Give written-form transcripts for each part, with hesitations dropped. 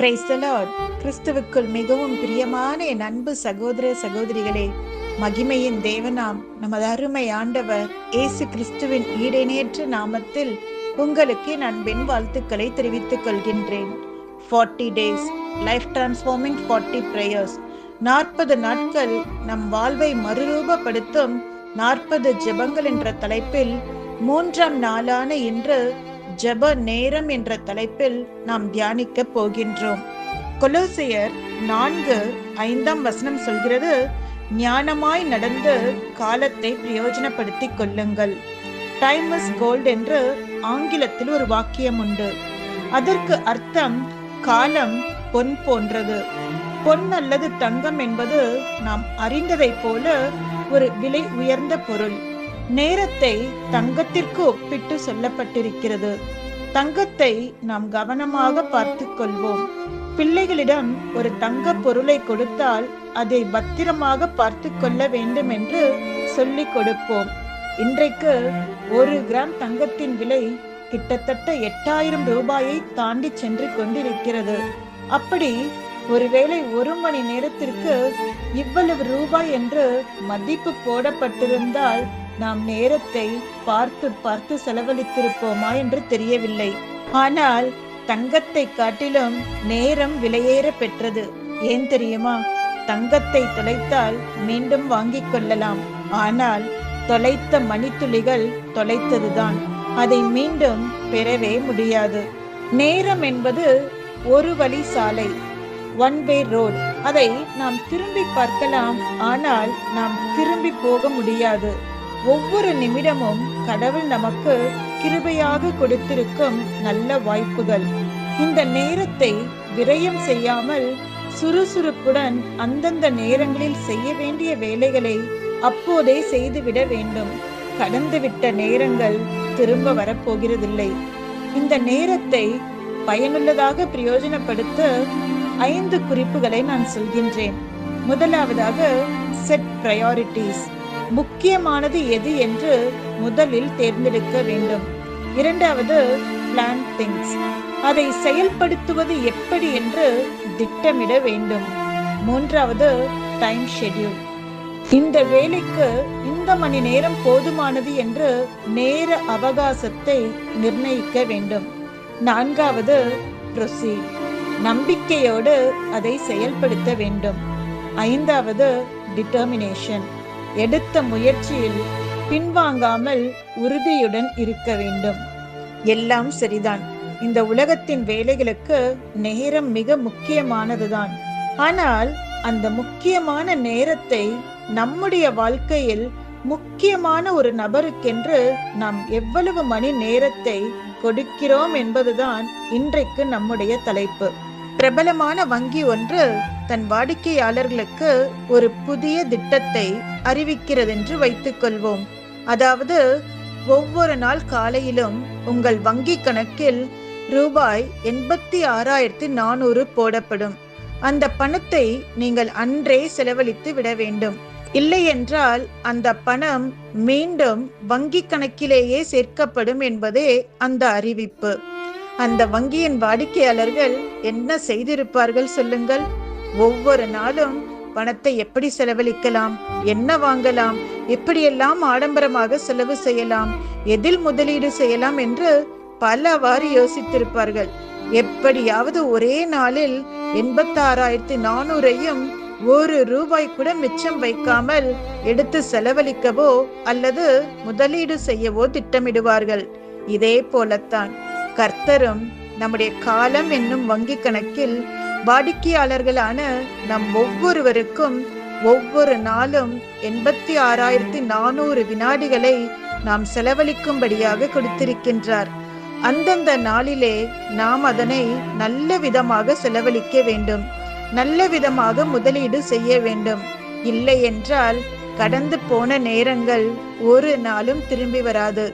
Praise the Lord. கிறிஸ்துவுக்குள் மிகவும் பிரியமான என் அன்பு சகோதர சகோதரிகளே, மகிமையின் தேவனாம் நமது அருமை ஆண்டவர் இயேசு கிறிஸ்துவின் ஈடேனேற்ற நாமத்தில் உங்களுக்கு என் அன்பின் வாழ்த்துக்களை தெரிவித்துக் கொள்கின்றேன். 40 days லைஃப் டிரான்ஸ்ஃபார்மிங் 40 prayers. 40 நாட்கள் நம் வாழ்வை மறுரூபப்படுத்தும் 40 ஜெபங்கள் என்ற தலைப்பில் 3ஆம் நாளான இன்று ஜெப நேரம் என்ற தலைப்பில் நாம் தியானிக்க போகின்றோம். கொலோசியர் 4:5 சொல்கிறது, ஞானமாய் நடந்து காலத்தை பிரயோஜனப்படுத்திக் கொள்ளுங்கள். டைம் இஸ் கோல்ட் என்று ஆங்கிலத்தில் ஒரு வாக்கியம் உண்டு. அதற்கு அர்த்தம் காலம் பொன் போன்றது. பொன் அல்லது தங்கம் என்பது நாம் அறிந்ததை போல ஒரு விலை உயர்ந்த பொருள். நேரத்தை தங்கத்திற்கு ஒப்பிட்டு சொல்லப்பட்டிருக்கிறது. தங்கத்தை நாம் கவனமாக பார்த்து கொள்வோம். பிள்ளைகளிடம் ஒரு தங்க பொருளை கொடுத்தால் அதை பத்திரமாக பார்த்து கொள்ள வேண்டும் என்று சொல்லிக் கொடுப்போம். இன்றைக்கு 1 கிராம் தங்கத்தின் விலை கிட்டத்தட்ட 8000 ரூபாயை தாண்டி சென்று கொண்டிருக்கிறது. அப்படி ஒருவேளை 1 மணி நேரத்திற்கு இவ்வளவு ரூபாய் என்று மதிப்பு போடப்பட்டிருந்தால் நாம் நேரத்தை பார்த்து செலவழித்திருப்போமா என்று தெரியவில்லை. ஆனால் தங்கத்தை காட்டிலும் நேரம் விலையேற பெற்றது. ஏன் தெரியுமா? தங்கத்தை தொலைத்தால் மீண்டும் வாங்கிக் கொள்ளலாம். ஆனால் தொலைத்த மணித்துளிகள் தொலைத்ததுதான். அதை மீண்டும் பெறவே முடியாது. நேரம் என்பது ஒரு வழி சாலை, ஒன் வே ரோட். அதை நாம் திரும்பி பார்க்கலாம், ஆனால் நாம் திரும்பி போக முடியாது. ஒவ்வொரு நிமிடமும் கடவுள் நமக்கு கிருபையாக கொடுத்திருக்கும் நல்ல வாய்ப்புகள். இந்த நேரத்தை விரயம் செய்யாமல் சுறுசுறுப்புடன் அந்தந்த நேரங்களில் செய்ய வேண்டிய வேலைகளை அப்போதே செய்துவிட வேண்டும். கடந்துவிட்ட நேரங்கள் திரும்ப வரப்போகிறதில்லை. இந்த நேரத்தை பயனுள்ளதாக பிரயோஜனப்படுத்த 5 குறிப்புகளை நான் சொல்கின்றேன். முதலாவதாக, செட் பிரையாரிட்டிஸ். முக்கியமானது எது என்று முதலில் தேர்ந்தெடுக்க வேண்டும். இரண்டாவது, பிளான் திங்ஸ். அதை செயல்படுத்துவது எப்படி என்று திட்டமிட வேண்டும். மூன்றாவது, டைம் ஷெட்யூல். இந்த வேலைக்கு இந்த மணி நேரம் போதுமானது என்று நேர அவகாசத்தை நிர்ணயிக்க வேண்டும். நான்காவது, ப்ரொசீட். நம்பிக்கையோடு அதை செயல்படுத்த வேண்டும். ஐந்தாவது, டிட்டர்மினேஷன். எடுத்த முயற்சியில் பின்வாங்காமல் உறுதியுடன் இருக்க வேண்டும். எல்லாம் சரிதான். இந்த உலகத்தின் வேலைகளுக்கு நேரம் மிக முக்கியமானதுதான். ஆனால் அந்த முக்கியமான நேரத்தை நம்முடைய வாழ்க்கையில் முக்கியமான ஒரு நபருக்கென்று நாம் எவ்வளவு மணி நேரத்தை கொடுக்கிறோம் என்பதுதான் இன்றைக்கு நம்முடைய தலைப்பு. பிரபலமான வங்கி ஒன்று தன் வாடிக்கையாளர்களுக்கு ஒரு புதிய திட்டத்தை அறிவிக்கிறது என்று வைத்துக் கொள்வோம். அதாவது, ஒவ்வொரு நாள் காலையிலும் உங்கள் வங்கி கணக்கில் ரூபாய் 86,400 போடப்படும். அந்த பணத்தை நீங்கள் அன்றே செலவழித்து விட வேண்டும். இல்லை என்றால் அந்த பணம் மீண்டும் வங்கி கணக்கிலேயே சேர்க்கப்படும் என்பதே அந்த அறிவிப்பு. அந்த வங்கியின் வாடிக்கையாளர்கள் என்ன செய்திருப்பார்கள் சொல்லுங்கள்? ஒவ்வொரு நாளும் பணத்தை எப்படி செலவழிக்கலாம், என்ன வாங்கலாம், எப்படியெல்லாம் ஆடம்பரமாக செலவு செய்யலாம், எதில் முதலீடு செய்யலாம் என்று பலவாறு யோசித்திருப்பார்கள். எப்படியாவது ஒரே நாளில் 86,400ஐயும் 1 ரூபாய் கூட மிச்சம் வைக்காமல் எடுத்து செலவழிக்கவோ அல்லது முதலீடு செய்யவோ திட்டமிடுவார்கள். இதே போலத்தான் கர்த்தரும் நம்முடைய காலம் என்னும் வங்கி கணக்கில் வாடிக்கையாளர்களான நம் ஒவ்வொருவருக்கும் ஒவ்வொரு நாளும் 86,400 வினாடிகளை நாம் செலவழிக்கும்படியாக கொடுத்திருக்கின்றார். அந்தந்த நாளிலே நாம் அதனை நல்ல விதமாக செலவழிக்க வேண்டும். நல்ல விதமாக முதலீடு செய்ய வேண்டும். இல்லை என்றால் கடந்து போன நேரங்கள் ஒரு நாளும் திரும்பி வராது.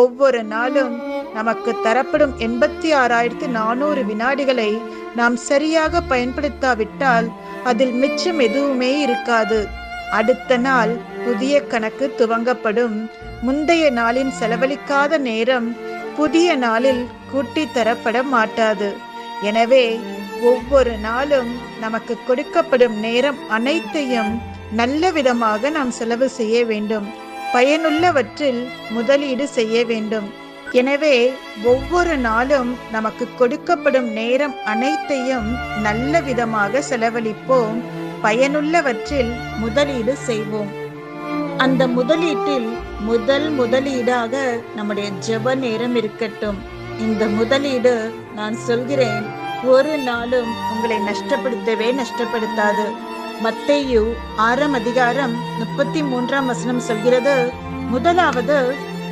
ஒவ்வொரு நாளும் நமக்கு தரப்படும் 86,400 வினாடிகளை நாம் சரியாக பயன்படுத்தாவிட்டால் அதில் மிச்சம் எதுவுமே இருக்காது. அடுத்த நாள் புதிய கணக்கு துவங்கப்படும். முந்தைய நாளின் செலவழிக்காத நேரம் புதிய நாளில் கூட்டி தரப்பட மாட்டாது. எனவே ஒவ்வொரு நாளும் நமக்கு கொடுக்கப்படும் நேரம் அனைத்தையும் நல்ல விதமாக நாம் செலவு செய்ய வேண்டும். பயனுள்ளவற்றில் முதலீடு செய்ய வேண்டும். எனவே ஒவ்வொரு நாளும் நமக்கு கொடுக்கப்படும் நேரம் அனைத்தையும் நல்ல விதமாக செலவழிப்போம். பயனுள்ளவற்றில் முதலீடு செய்வோம். அந்த முதலீட்டில் முதலீடாக நம்முடைய ஜெப நேரம் இருக்கட்டும். இந்த முதலீடு நான் சொல்கிறேன், ஒரு நாளும் உங்களை நஷ்டப்படுத்தாது. மத்தேயு 6ஆம் அதிகாரம் 33ஆம் வசனம் சொல்கிறது, முதலாவது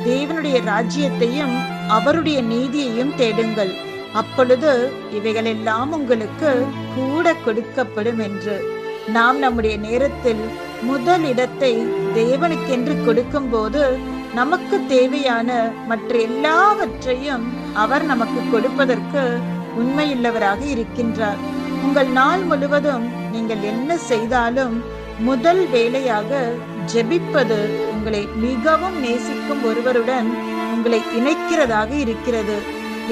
தேவனுடைய ராஜ்யத்தையும் அவருடைய நீதியையும் தேடுங்கள், அப்பொழுது இவைகளெல்லாம் உங்களுக்கு கூட கொடுக்கப்படும் என்று. நாம் நம்முடைய நேரத்தில் முதலிடத்தை தேவனுக்கென்று கொடுக்கும் போது நமக்கு தேவையான மற்ற எல்லாவற்றையும் அவர் நமக்கு கொடுப்பதற்கு உண்மையுள்ளவராக இருக்கின்றார். உங்கள் நாள் முழுவதும் நீங்கள் என்ன செய்தாலும் முதல் வேலையாக ஜெபிப்பது உங்களை மிகவும் நேசிக்கும் ஒருவருடன் உங்களை இணைக்கிறதாக இருக்கிறது.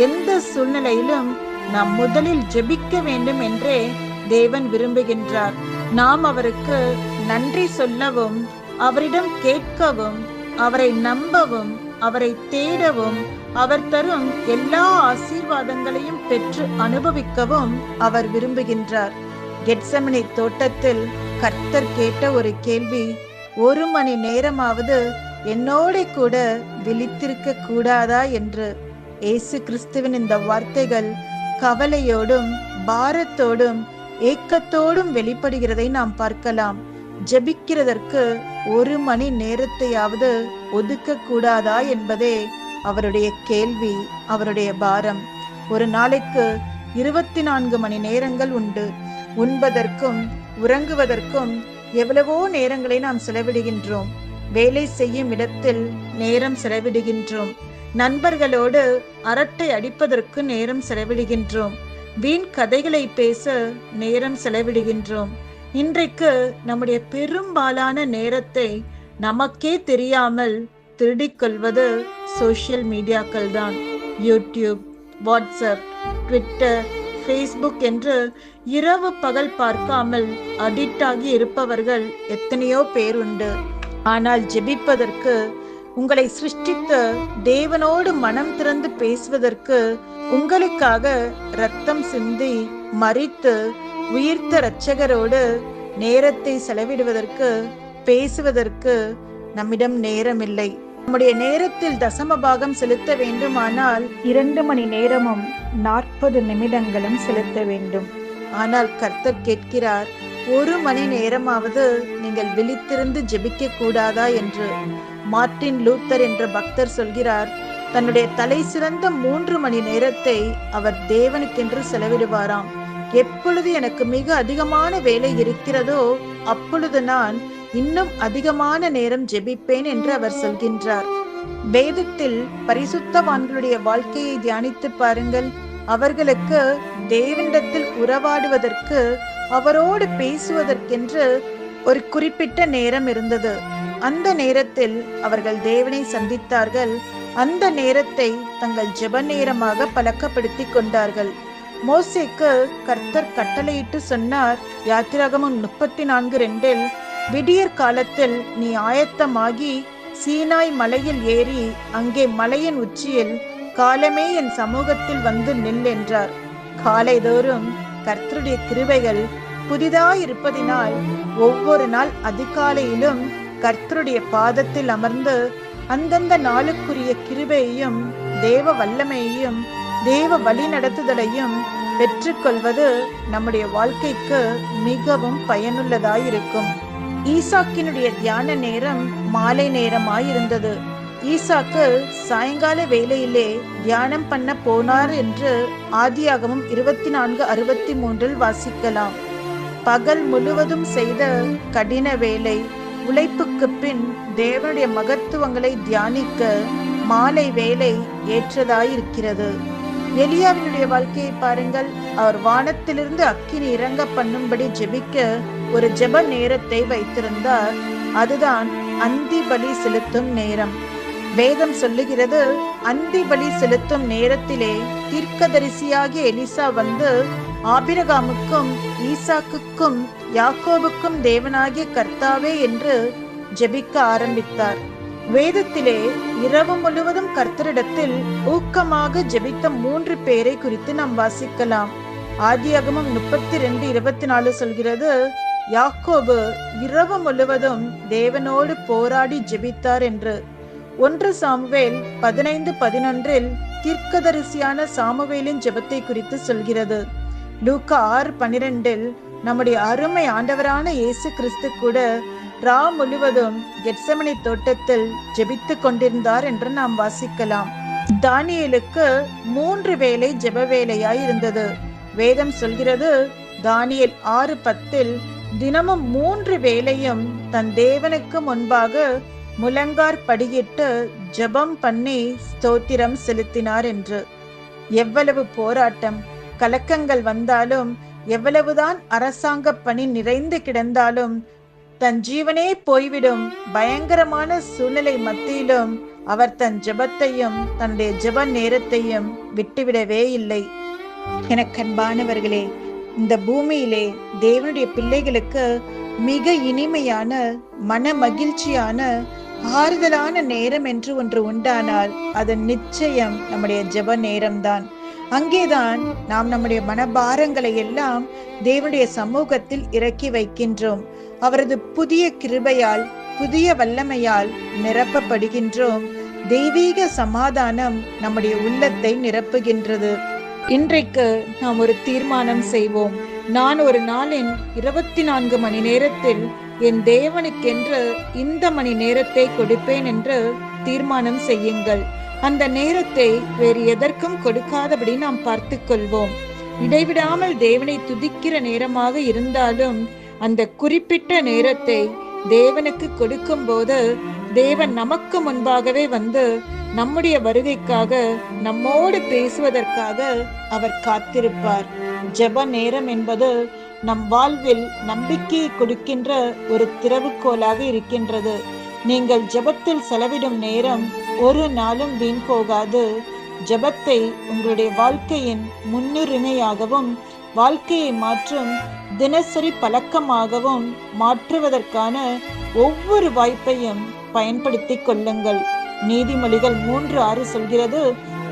எந்த சூழ்நிலையிலும் நாம் முதலில் ஜெபிக்க வேண்டும் என்றே தேவன் விரும்புகின்றார். நாம் அவருக்கு நன்றி சொல்லவும், அவரிடம் கேட்கவும், அவரை நம்பவும், அவரை தேடவும், அவர் தரும் எல்லா ஆசீர்வாதங்களையும் பெற்று அனுபவிக்கவும் அவர் விரும்புகின்றார். கெத்செமனே தோட்டத்தில் கர்த்தர் கேட்ட ஒரு கேள்வி, 1 மணி நேரமாவது என்னோட கூட விழித்திருக்க கூடாதா என்று. இயேசு கிறிஸ்துவின் இந்த வார்த்தைகள் கவலையோடும் பாரத்தோடும் ஏக்கத்தோடும் வெளிப்படுகிறதை நாம் பார்க்கலாம். ஜெபிக்கிறதற்கு 1 மணி நேரத்தையாவது ஒதுக்க கூடாதா என்பதே அவருடைய கேள்வி, அவருடைய பாரம். ஒரு நாளைக்கு 24 மணி நேரங்கள் உண்டு. உண்பதற்கும் உறங்குவதற்கும் எவ்வளவோ நேரங்களை நாம் செலவிடுகின்றோம். வேலை செய்யும் இடத்தில் நேரம் செலவிடுகின்றோம். நண்பர்களோடு அரட்டை அடிப்பதற்கு நேரம் செலவிடுகின்றோம். வீண் கதைகளை பேச நேரம் செலவிடுகின்றோம். இன்றைக்கு நம்முடைய பெரும்பாலான நேரத்தை நமக்கே தெரியாமல் திருடிக்கொள்வது சோசியல் மீடியாக்கள் தான். யூடியூப், வாட்ஸ்அப், ட்விட்டர், ஃபேஸ்புக் என்று இரவு பகல் பார்க்காமல் அடிக்ட் ஆகி இருப்பவர்கள் எத்தனையோ பேர் உண்டு. ஆனால் ஜெபிப்பதற்கு, உங்களை சிருஷ்டித்த தேவனோடு மனம் திறந்து பேசுவதற்கு, உங்களுக்காக இரத்தம் சிந்தி மரித்து உயிர்த்த இரட்சகரோடு நேரத்தை செலவிடுவதற்கு, பேசுவதற்கு நம்மிடம் நேரம் இல்லை. நம்முடைய நேரத்தில் தசம பாகம் செலுத்த வேண்டுமானால் 2 மணி நேரமும் 40 நிமிடங்களும் செலுத்த வேண்டும். ஆனால் கர்த்தர் கேட்கிறார், 1 மணி நேரமாவது நீங்கள் விழித்திருந்து ஜெபிக்க கூடாதா என்று. மார்ட்டின் லூத்தர் என்ற பக்தர் சொல்கிறார், தன்னுடைய தலை சிறந்த 3 மணி நேரத்தை அவர் தேவனுக்கென்று செலவிடுவாராம். எப்பொழுது எனக்கு மிக அதிகமான வேலை இருக்கிறதோ அப்பொழுது நான் இன்னும் அதிகமான நேரம் ஜெபிப்பேன் என்று அவர் சொல்கின்றார். வேதத்தில் பரிசுத்தவான்களுடைய வாழ்க்கையை தியானித்து பாருங்கள். அவர்களுக்கு தேவனிடத்தில் உறவாடுவதற்கு, அவரோடு பேசுவதற்கென்று ஒரு குறிப்பிட்ட நேரம் இருந்தது. அந்த நேரத்தில் அவர்கள் தேவனை சந்தித்தார்கள். அந்த நேரத்தை தங்கள் ஜெப நேரமாக பழக்கப்படுத்தி கொண்டார்கள். மோசேக்கு கர்த்தர் கட்டளையிட்டு சொன்னார், யாத்திராகமம் 34:2, விடியற் காலத்தில் நீ ஆயத்தமாகி சீனாய் மலையில் ஏறி அங்கே மலையின் உச்சியில் காலமே என் சமூகத்தில் வந்து நில் என்றார். காலைதோறும் கர்த்தருடைய கிருபைகள் புதிதாயிருப்பதினால் ஒவ்வொரு நாள் அதிகாலையிலும் கர்த்தருடைய பாதத்தில் அமர்ந்து அந்தந்த நாளுக்குரிய கிருபையையும் தேவ வல்லமையையும் தேவ வழி நடத்துதலையும் பெற்றுக்கொள்வது நம்முடைய வாழ்க்கைக்கு மிகவும் பயனுள்ளதாயிருக்கும். ஈசாக்கினுடைய தியான நேரம் மாலை நேரமாயிருந்தது. ஈசாக்கு சாயங்கால வேளையிலே தியானம் பண்ண போனார் என்று ஆதியாகமம் 24:63 வாசிக்கலாம். பகல் முழுவதும் செய்த கடின வேலை, உழைப்புக்கு பின் தேவனுடைய மகத்துவங்களை தியானிக்க மாலை வேலை ஏற்றதாயிருக்கிறது. எலியாவினுடைய வாழ்க்கையை பாருங்கள். அவர் வானத்திலிருந்து அக்கினி இறங்க பண்ணும்படி ஜெபிக்க ஒரு ஜெப நேரத்தை வைத்திருந்தார். அதுதான் அந்தி பலி செலுத்தும் நேரம். வேதம் சொல்லுகிறது, அந்தி பலி செலுத்தும் நேரத்திலே தீர்க்கதரிசியாகிய எலிசா வந்து ஆபிரகாமுக்கும் ஈசாக்குக்கும் யாக்கோபுக்கும் தேவனாகிய கர்த்தாவே என்று ஜெபிக்க ஆரம்பித்தார். வேதத்திலே இரவு முழுவதும் கர்த்தரிடத்தில் ஊக்கமாக ஜெபித்த 3 பேரை குறித்து நாம் வாசிக்கலாம். ஆதியாகமம் 32:24 சொல்கிறது, யாக்கோபு இரவு முழுவதும் தேவனோடு போராடி ஜெபித்தார் என்று. 1 சாமுவேல் 15:11 தீர்க்கதரிசியான சாமுவேலின் ஜெபத்தை குறித்து சொல்கிறது. லூக்கா 6:12 நம்முடைய அருமை ஆண்டவரான இயேசு கிறிஸ்து கூட ரா முழுவதும் கெத்செமனே தோட்டத்தில் ஜெபித்து கொண்டிருந்தார் என்று நாம் வாசிக்கலாம். தானியேலுக்கு 3 வேளை ஜெப வேலையாய் இருந்தது. வேதம் சொல்கிறது, தானியேல் 6:10 தினமும் 3 வேளையும் தன் தேவனுக்கு முன்பாக முழங்கார் படியிட்டு ஜெபம் பண்ணி ஸ்தோத்திரம் செலுத்தினார் என்று. எவ்வளவு போராட்டம் கலக்கங்கள் வந்தாலும், எவ்வளவுதான் அரசாங்க பணி நிறைந்து கிடந்தாலும், தன் ஜீவனே போய்விடும் பயங்கரமான சூழ்நிலை மத்தியிலும் அவர் தன் ஜெபத்தையும் தன்னுடைய ஜெப நேரத்தையும் விட்டுவிடவே இல்லை. எனக்கன்பானவர்களே, இந்த பூமியிலே தேவனுடைய பிள்ளைகளுக்கு மிக இனிமையான, மன மகிழ்ச்சியான, ஆறுதலான நேரம் என்று ஒன்று உண்டானால் அது நிச்சயம் நம்முடைய ஜெப நேரம்தான். அங்கேதான் நாம் நம்முடைய மனபாரங்களை எல்லாம் தேவனுடைய சமூகத்தில் இறக்கி வைக்கின்றோம். அவரது புதிய கிருபையால், புதிய வல்லமையால் நிரப்பப்படுகின்றோம். தெய்வீக சமாதானம் நம்முடைய உள்ளத்தை நிரப்புகின்றது. இன்றைக்கு நாம் ஒரு தீர்மானம் செய்வோம். நான் ஒரு நாளின் 24 மணி நேரத்தில் என் தேவனுக்கென்று இந்த மணி நேரத்தை கொடுப்பேன் என்று தீர்மானம் செய்யுங்கள். அந்த நேரத்தை வேறு எதற்கும் கொடுக்காதபடி நாம் பார்த்து கொள்வோம். இடைவிடாமல் தேவனை துதிக்கிற நேரமாக இருந்தாலும் அந்த குறிப்பிட்ட நேரத்தை தேவனுக்கு கொடுக்கும் போது தேவன் நமக்கு முன்பாகவே வந்து நம்முடைய வருகைக்காக, நம்மோடு பேசுவதற்காக அவர் காத்திருப்பார். ஜெப நேரம் என்பது நம் வாழ்வில் நம்பிக்கையை கொடுக்கின்ற ஒரு திறவுகோலாக இருக்கின்றது. நீங்கள் ஜெபத்தில் செலவிடும் நேரம் ஒரு நாளும் வீண் போகாது. ஜெபத்தை உங்களுடைய வாழ்க்கையின் முன்னுரிமையாகவும், வாழ்க்கையை மாற்றும் தினசரி பழக்கமாகவும் மாற்றுவதற்கான ஒவ்வொரு வாய்ப்பையும் பயன்படுத்தி கொள்ளுங்கள். நீதிமொழிகள் 3:6 சொல்கிறது,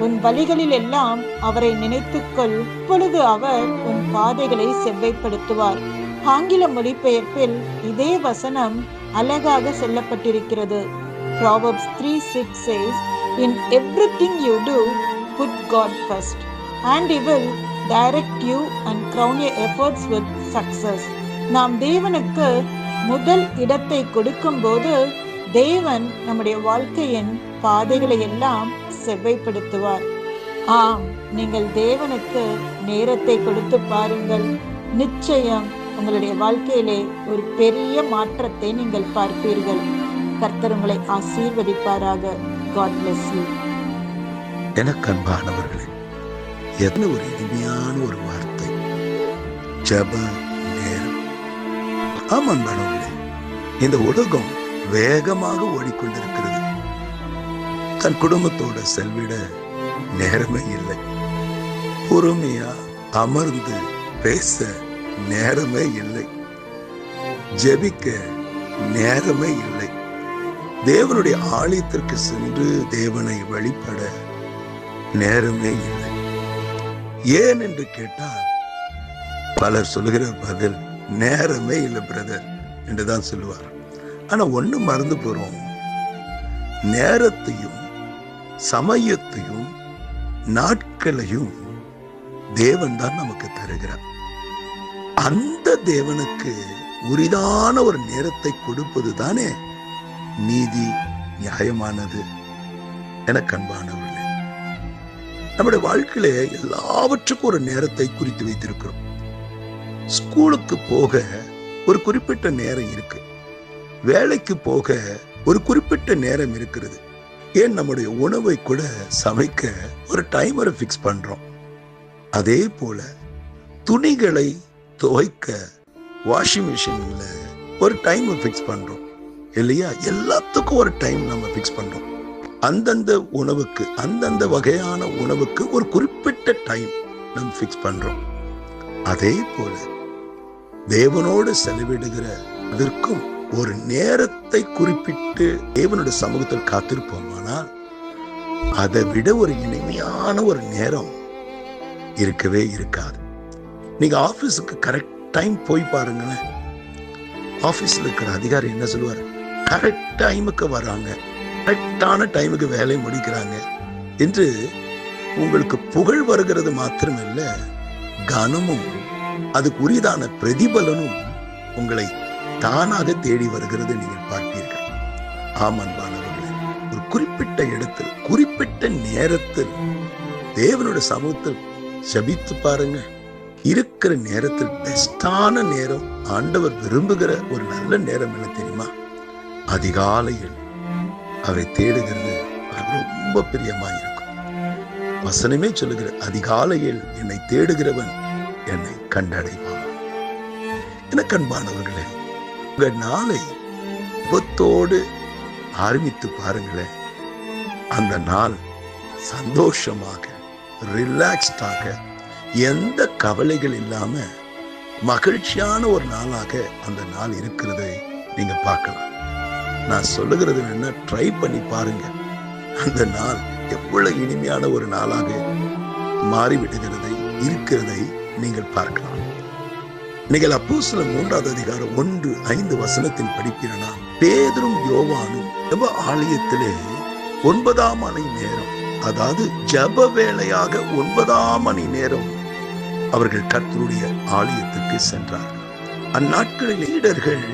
உன் வழிகளில் எல்லாம் அவரை நினைத்துக்கொள், இப்பொழுது அவர் உன் பாதைகளை செவ்வைப்படுத்துவார். ஆங்கில மொழிபெயர்ப்பில் இதே வசனம் அழகாக சொல்லப்பட்டிருக்கிறது. Proverbs 3:6 says, in everything you do, put God first, and He will direct you and crown your efforts with success. நாம் தேவனுக்கு முதல் இடத்தை கொடுக்கும் போது தேவன் நம்முடைய வாழ்க்கையின் பாதைகளை எல்லாம் செவ்வைப்படுத்துவார். ஆம், நீங்கள் தேவனுக்கு நேரத்தை கொடுத்து பாருங்கள். நிச்சயம் உங்களுடைய வாழ்க்கையிலே ஒரு பெரிய மாற்றத்தை நீங்கள் பார்ப்பீர்கள். கர்த்தர் உங்களை ஆசீர்வதிப்பாராக. God bless you. எனக்கு அன்பானவர்களே, என்ன ஒரு இனிமையான ஒரு வார்த்தை, ஜெப நேரம். ஆம் அன்பானவர்களே, இந்த உலகம் வேகமாக ஓடிக்கொண்டிருக்கிறது. தன் குடும்பத்தோட செல்விட நேரமே இல்லை. பொறுமையா அமர்ந்து பேச நேரமே இல்லை. ஜெபிக்க நேரமே இல்லை. தேவனுடைய ஆலயத்திற்கு சென்று தேவனை வழிபட நேரமே இல்லை. ஏன் என்று கேட்டால் பலர் சொல்லுகிற பதில் நேரமே இல்லை பிரதர் என்றுதான் சொல்லுவார். ஆனா ஒண்ணு மறந்து போறோம், நேரத்தையும் சமயத்தையும் நாட்களையும் தேவன் தான் நமக்கு தருகிறார். அந்த தேவனுக்கு உரிதான ஒரு நேரத்தை கொடுப்பது தானே நீதி, நியாயமானது. எனக்கு அன்பானவர்களே, நம்முடைய வாழ்க்கையில எல்லாவற்றுக்கும் ஒரு நேரத்தை குறித்து வைத்திருக்கிறோம். ஸ்கூலுக்கு போக ஒரு குறிப்பிட்ட நேரம் இருக்கு, வேலைக்கு போக ஒரு குறிப்பிட்ட நேரம் இருக்கிறது. ஏன் நம்முடைய உணவை கூட சமைக்க ஒரு டைமரை ஃபிக்ஸ் பண்றோம். அதே போல துணிகளை துவைக்க வாஷிங் மிஷின்ல ஒரு டைம் ஃபிக்ஸ் பண்றோம் இல்லையா? எல்லாத்துக்கும் ஒரு டைம் நம்ம ஃபிக்ஸ் பண்றோம். அந்தந்த உணவுக்கு, அந்தந்த வகையான உணவுக்கு ஒரு குறிப்பிட்ட டைம் நம்ம ஃபிக்ஸ் பண்றோம். அதே போல தேவனோடு செலவிடுகிற அதற்கும் ஒரு நேரத்தை குறிப்பிட்டு தேவனுடைய சமூகத்தில் காத்திருப்போமானால் அதை விட ஒரு இனிமையான ஒரு நேரம் இருக்கவே இருக்காது. நீங்க ஆபீஸுக்கு கரெக்ட் டைம் போய் பாருங்களேன். ஆபீஸ்ல இருக்கிற அதிகாரி என்ன சொல்லுவார்? கரெக்ட் டைமுக்கு வராங்க, கரெக்டான டைமுக்கு வேலையை முடிக்கிறாங்க என்று உங்களுக்கு புகழ் வருகிறது மாத்திரமல்ல, கனமும் அதுக்கு உரிதான பிரதிபலனும் உங்களை தானாக தேடி வருகிறது நீங்கள் பார்ப்பீர்கள். ஆமன்பானவர்களே, ஒரு குறிப்பிட்ட இடத்தில் குறிப்பிட்ட நேரத்தில் தேவனுடைய சமூகத்தில் ஜெபித்து பாருங்க. இருக்கிற நேரத்தில் பெஸ்டான நேரம், ஆண்டவர் விரும்புகிற ஒரு நல்ல நேரம் என்ன தெரியுமா? அதிகாலையில் அவரை தேடுகிறது ரொம்ப பிரியமாயிருக்கும். வசனமே சொல்லுகிற, அதிகாலையில் என்னை தேடுகிறவன் என்னை கண்டடைவான். எனக்கு அன்பானவர்களே, உங்க நாளை விபத்தோடு ஆரம்பித்து பாருங்களேன். அந்த நாள் சந்தோஷமாக, ரிலாக்ஸ்டாக, எந்த கவலைகள் இல்லாம மகிழ்ச்சியான ஒரு நாளாக அந்த நாள் இருக்கிறதை நீங்க பார்க்கலாம். நான் சொல்லுகிறது என்ன, ட்ரை பண்ணி பாருங்க. அந்த நாள் எவ்வளவு இனிமையான ஒரு நாளாக மாறிவிடுகிறதை இருக்கிறதை நீங்கள் பார்க்கலாம். நீங்கள் அப்போஸ்தலர் 3 அதிகாரம் 1-5 படிப்பீங்கன்னா, பேதுரும் யோவானும் ஜெப ஆலயத்திலே 9 மணி நேரம், அதாவது ஜெப வேளையாக 9 மணி நேரம் அவர்கள் கர்த்தருடைய ஆலயத்திற்கு சென்றார்கள். அந்நாட்களில் லீடர்கள்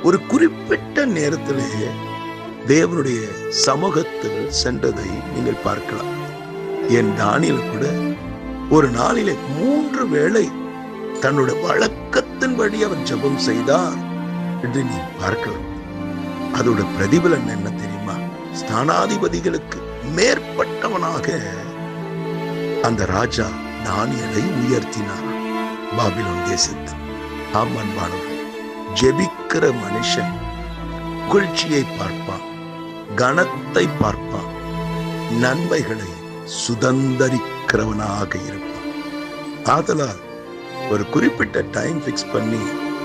ஒரு குறிப்பிட்ட நேரத்திலே தேவனுடைய சமூகத்தில் சென்றதை நீங்கள் பார்க்கலாம். என் தானியேல் கூட ஒரு நாளிலே 3 வேளை தன்னுடைய வழக்கத்தின்படி அவர் ஜெபம் செய்தார் என்று நீ பார்க்கலாம். அதோட பிரதிபலன் என்ன தெரியுமா? ஸ்தானாதிபதிகளுக்கு மேற்பட்டவனாக அந்த ராஜா தானியேலை உயர்த்தினார் பாபிலோன் தேசத்தில். ஆமன்பானவர்கள், ஜெபிக்கிற மனுஷன் புகழ்ச்சியை பார்ப்பான், கனத்தை பார்ப்பான், நன்மைகளை சுதந்தரிக்கிறவனாக இருப்பான். ஆதலால் ஒரு குறிப்பிட்ட டைம் பிக்ஸ் பண்ணி,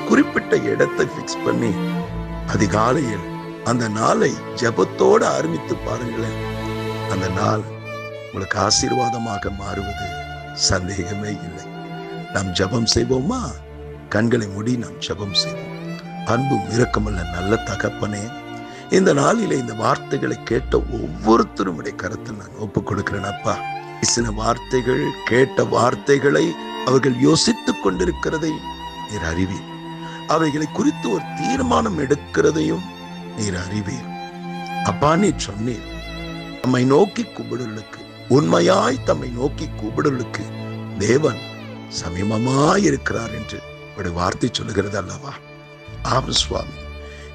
குறிப்பிட்ட இடத்தை பிக்ஸ் பண்ணி, அதிகாலையில் அந்த நாளை ஜெபத்தோடு ஆரம்பித்து பாருங்களேன். அந்த நாள் உங்களுக்கு ஆசீர்வாதமாக மாறுவது சந்தேகமே இல்லை. நாம் ஜெபம் செய்வோமா? கண்களை மூடி நாம் ஜெபம் செய்வோம். அன்பும் இரக்கமுள்ள நல்ல தகப்பனே, இந்த நாளிலே இந்த வார்த்தைகளை கேட்ட ஒவ்வொருத்தரும் கருத்தில் நான் ஒப்புக் கொடுக்கிறேன். அப்பா, சில வார்த்தைகள், கேட்ட வார்த்தைகளை அவர்கள் யோசித்துக் கொண்டிருக்கிறதை நீர் அறிவீர். அவைகளை குறித்து ஒரு தீர்மானம் எடுக்கிறதையும் நீர் அறிவீர். அப்பா, நீர் சொன்னீர், தம்மை நோக்கி கூப்பிடுவதற்கு, உண்மையாய் தம்மை நோக்கி கூப்பிடுவதற்கு தேவன் சமீபமாயிருக்கிறார் என்று ஒரு வார்த்தை சொல்லுகிறது அல்லவா? ஆம் சுவாமி,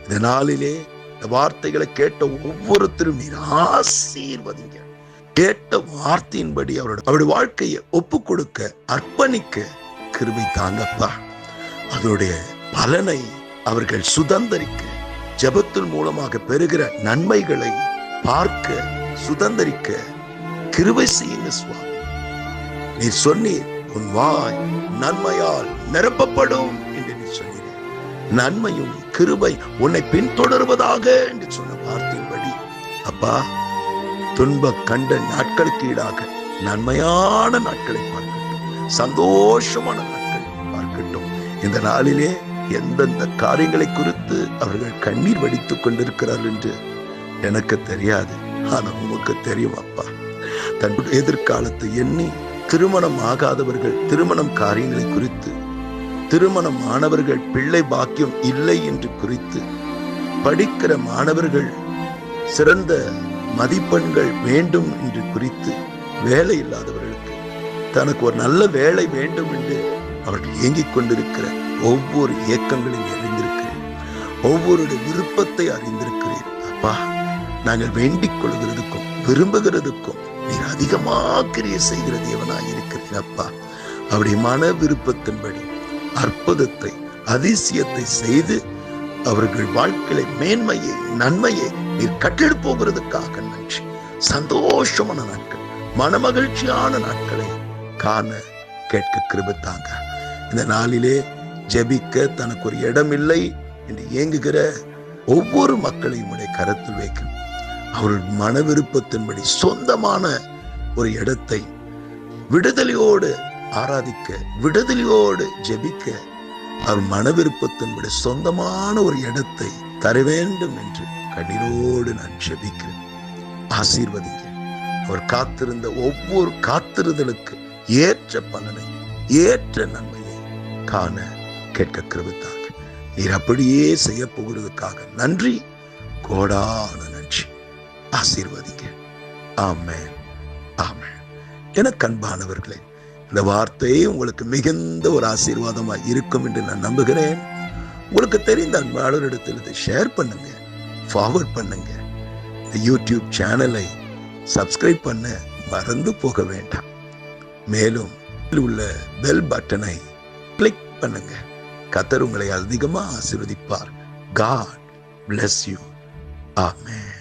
இந்த நாளிலே இந்த வார்த்தைகளை கேட்ட ஒவ்வொருத்தரும் நீர் ஆசீர்வதிங்க. கேட்ட வார்த்தையின்படி அவருடைய வாழ்க்கையை ஒப்பு கொடுக்க, அர்ப்பணிக்க கிருபை தாங்கப்பா. அதனுடைய பலனை அவர்கள் சுதந்தரிக்க, ஜெபத்தின் மூலமாக பெறுகிற நன்மைகளை பார்க்க, சுதந்தரிக்க கிருபை செய்யுங்க சுவாமி. நீ சொன்னீர், உன் வாய் நன்மையால் நிரப்பப்படும் என்று நீ சொன்னீர். நன்மையும் கிருபை உன்னை பின்தொடர்வதாக என்று சொன்ன வார்த்தையின்படி அப்பா, துன்ப கண்ட நாட்களுக்கு ஈடாக நன்மையான நாட்களை பார்க்கட்டும், சந்தோஷமான நாட்களை பார்க்கட்டும். இந்த நாளிலே எந்தெந்த காரியங்களை குறித்து அவர்கள் கண்ணீர் வடித்துக் கொண்டிருக்கிறார்கள் என்று எனக்கு தெரியாது, ஆனா உமக்கு தெரியும் அப்பா. தன் எதிர்காலத்தை எண்ணி திருமணம் ஆகாதவர்கள் திருமணம் காரியங்களை குறித்து, திருமணம் மாணவர்கள் பிள்ளை பாக்கியம் இல்லை என்று குறித்து, படிக்கிற மாணவர்கள் சிறந்த மதிப்பெண்கள் வேண்டும் என்று குறித்து, வேலை இல்லாதவர்களுக்கு தனக்கு ஒரு நல்ல வேலை வேண்டும் என்று அவர்கள் இயங்கிக் கொண்டிருக்கிற ஒவ்வொரு இயக்கங்களையும் அறிந்திருக்கிறேன், ஒவ்வொருடைய விருப்பத்தை அறிந்திருக்கிறேன் அப்பா. நாங்கள் வேண்டிக் கொள்கிறதுக்கும் விரும்புகிறதுக்கும் நீர் அதிகமாக கிரியை செய்கிற தேவனாய் இருக்கிறீர் அப்பா. அவருடைய மன விருப்பத்தின்படி அற்புதத்தை, அதிசயத்தை செய்து அவர்கள் வாழ்க்கையை, மேன்மையை, நன்மையை நீர் கட்டெடு போகிறதுக்காக நன்றி. சந்தோஷமான நாட்கள், மனமகிழ்ச்சியான நாட்களை காண கேட்க கிருபை தாங்க. இந்த நாளிலே ஜெபிக்க தனக்கு ஒரு இடம் இல்லை என்று ஏங்குகிற ஒவ்வொரு மக்களையும் உடைய கரத்தில் வைக்கும். அவர்கள் மன விருப்பத்தின்படி சொந்தமான ஒரு இடத்தை விடுதலையோடு ஆராதிக்க, விடுதலையோடு ஜெபிக்க, அவர் மன விருப்பத்தின்படி சொந்தமான ஒரு இடத்தை தர வேண்டும் என்று கண்ணீரோடு நான் ஜெபிக்கிறேன். ஆசீர்வதிங்க. அவர் காத்திருந்த ஒவ்வொரு காத்திருதலுக்கு ஏற்ற பலனை, ஏற்ற நன்மையை காண கேட்க கிருபைத்தாங்க. நீர் அப்படியே செய்ய போகிறதுக்காக நன்றி, கோடான நன்றி. ஆசீர்வதிங்க. ஆமென், ஆமென். எனக்கு அன்பானவர்களே, இந்த வார்த்தையே உங்களுக்கு மிகுந்த ஒரு ஆசீர்வாதமா இருக்கும் என்று நான் நம்புகிறேன். உங்களுக்கு தெரிந்த அன்பாளரிடத்தில் இதை ஷேர் பண்ணுங்க, ஃபார்வர்ட் பண்ணுங்க. இந்த யூடியூப் சேனலை சப்ஸ்கிரைப் பண்ண மறந்து போக வேண்டாம். மேலும் உள்ள பெல் பட்டனை கிளிக் பண்ணுங்க. கர்த்தர் உங்களை அதிகமா ஆசீர்வதிப்பார். God bless you. Amen.